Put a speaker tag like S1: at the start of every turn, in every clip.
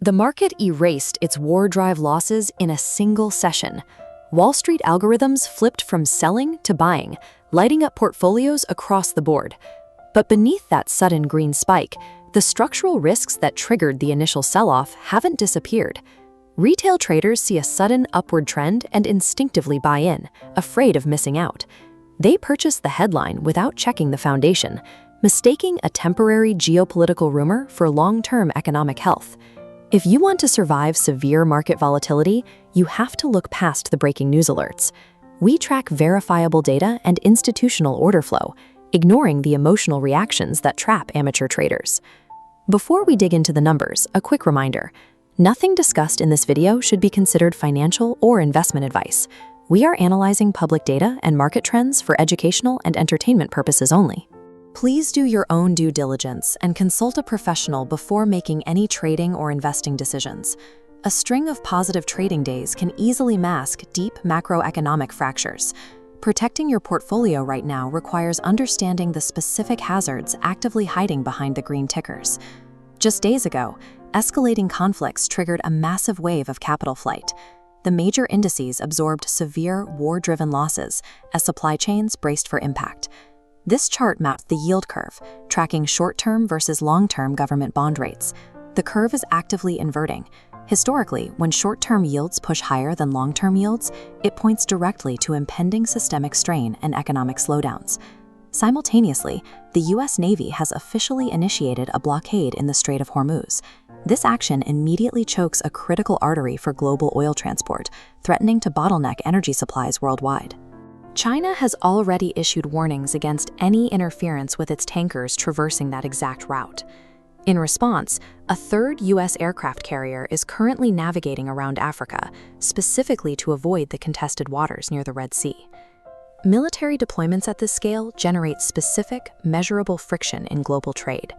S1: The market erased its war drive losses in a single session. Wall Street algorithms flipped from selling to buying, lighting up portfolios across the board. But beneath that sudden green spike, the structural risks that triggered the initial sell-off haven't disappeared. Retail traders see a sudden upward trend and instinctively buy in, afraid of missing out. They purchase the headline without checking the foundation, mistaking a temporary geopolitical rumor for long-term economic health. If you want to survive severe market volatility, you have to look past the breaking news alerts. We track verifiable data and institutional order flow, ignoring the emotional reactions that trap amateur traders. Before we dig into the numbers, a quick reminder. Nothing discussed in this video should be considered financial or investment advice. We are analyzing public data and market trends for educational and entertainment purposes only. Please do your own due diligence and consult a professional before making any trading or investing decisions. A string of positive trading days can easily mask deep macroeconomic fractures. Protecting your portfolio right now requires understanding the specific hazards actively hiding behind the green tickers. Just days ago, escalating conflicts triggered a massive wave of capital flight. The major indices absorbed severe war-driven losses as supply chains braced for impact. This chart maps the yield curve, tracking short-term versus long-term government bond rates. The curve is actively inverting. Historically, when short-term yields push higher than long-term yields, it points directly to impending systemic strain and economic slowdowns. Simultaneously, the U.S. Navy has officially initiated a blockade in the Strait of Hormuz. This action immediately chokes a critical artery for global oil transport, threatening to bottleneck energy supplies worldwide. China has already issued warnings against any interference with its tankers traversing that exact route. In response, a third U.S. aircraft carrier is currently navigating around Africa, specifically to avoid the contested waters near the Red Sea. Military deployments at this scale generate specific, measurable friction in global trade.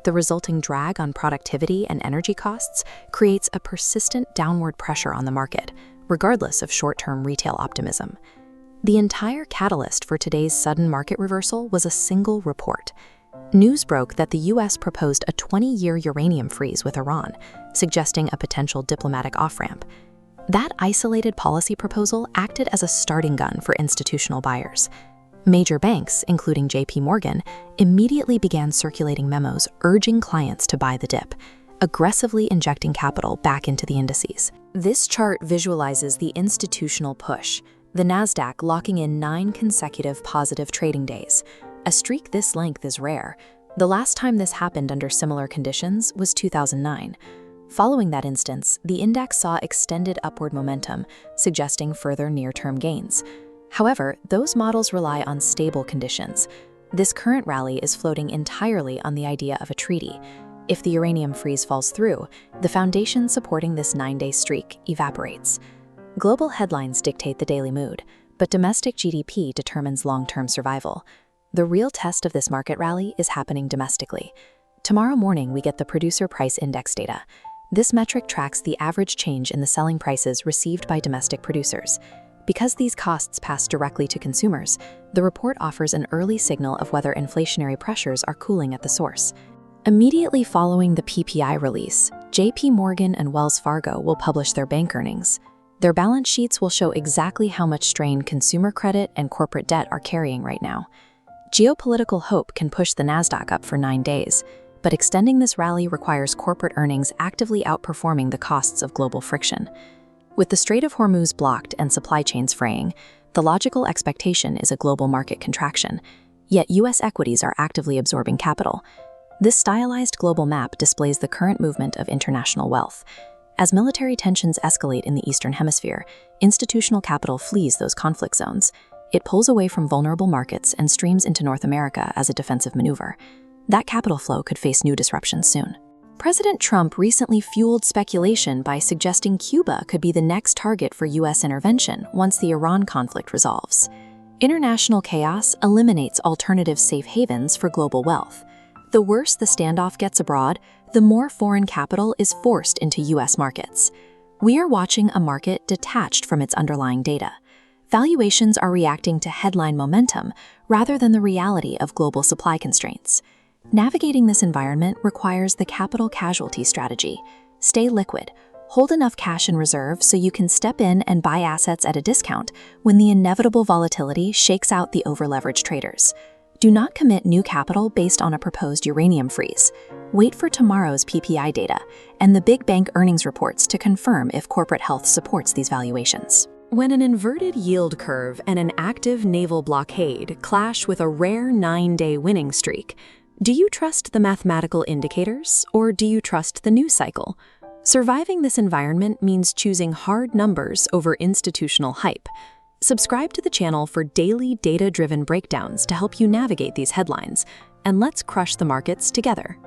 S1: The resulting drag on productivity and energy costs creates a persistent downward pressure on the market, regardless of short-term retail optimism. The entire catalyst for today's sudden market reversal was a single report. News broke that the U.S. proposed a 20-year uranium freeze with Iran, suggesting a potential diplomatic off-ramp. That isolated policy proposal acted as a starting gun for institutional buyers. Major banks, including JP Morgan, immediately began circulating memos urging clients to buy the dip, aggressively injecting capital back into the indices. This chart visualizes the institutional push, the Nasdaq locking in 9 consecutive positive trading days. A streak this length is rare. The last time this happened under similar conditions was 2009. Following that instance, the index saw extended upward momentum, suggesting further near-term gains. However, those models rely on stable conditions. This current rally is floating entirely on the idea of a treaty. If the uranium freeze falls through, the foundation supporting this 9-day streak evaporates. Global headlines dictate the daily mood, but domestic GDP determines long-term survival. The real test of this market rally is happening domestically. Tomorrow morning, we get the Producer Price Index data. This metric tracks the average change in the selling prices received by domestic producers. Because these costs pass directly to consumers, the report offers an early signal of whether inflationary pressures are cooling at the source. Immediately following the PPI release, JP Morgan and Wells Fargo will publish their bank earnings. Their balance sheets will show exactly how much strain consumer credit and corporate debt are carrying right now. Geopolitical hope can push the Nasdaq up for 9 days, but extending this rally requires corporate earnings actively outperforming the costs of global friction. With the Strait of Hormuz blocked and supply chains fraying, the logical expectation is a global market contraction, yet U.S. equities are actively absorbing capital. This stylized global map displays the current movement of international wealth. As military tensions escalate in the Eastern Hemisphere, institutional capital flees those conflict zones. It pulls away from vulnerable markets and streams into North America as a defensive maneuver. That capital flow could face new disruptions soon. President Trump recently fueled speculation by suggesting Cuba could be the next target for U.S. intervention once the Iran conflict resolves. International chaos eliminates alternative safe havens for global wealth. The worse the standoff gets abroad, the more foreign capital is forced into U.S. markets. We are watching a market detached from its underlying data. Valuations are reacting to headline momentum rather than the reality of global supply constraints. Navigating this environment requires the capital casualty strategy. Stay liquid. Hold enough cash in reserve so you can step in and buy assets at a discount when the inevitable volatility shakes out the over-leveraged traders. Do not commit new capital based on a proposed uranium freeze. Wait for tomorrow's PPI data and the big bank earnings reports to confirm if corporate health supports these valuations. When an inverted yield curve and an active naval blockade clash with a rare 9-day winning streak, do you trust the mathematical indicators or do you trust the news cycle? Surviving this environment means choosing hard numbers over institutional hype. Subscribe to the channel for daily data-driven breakdowns to help you navigate these headlines, and let's crush the markets together.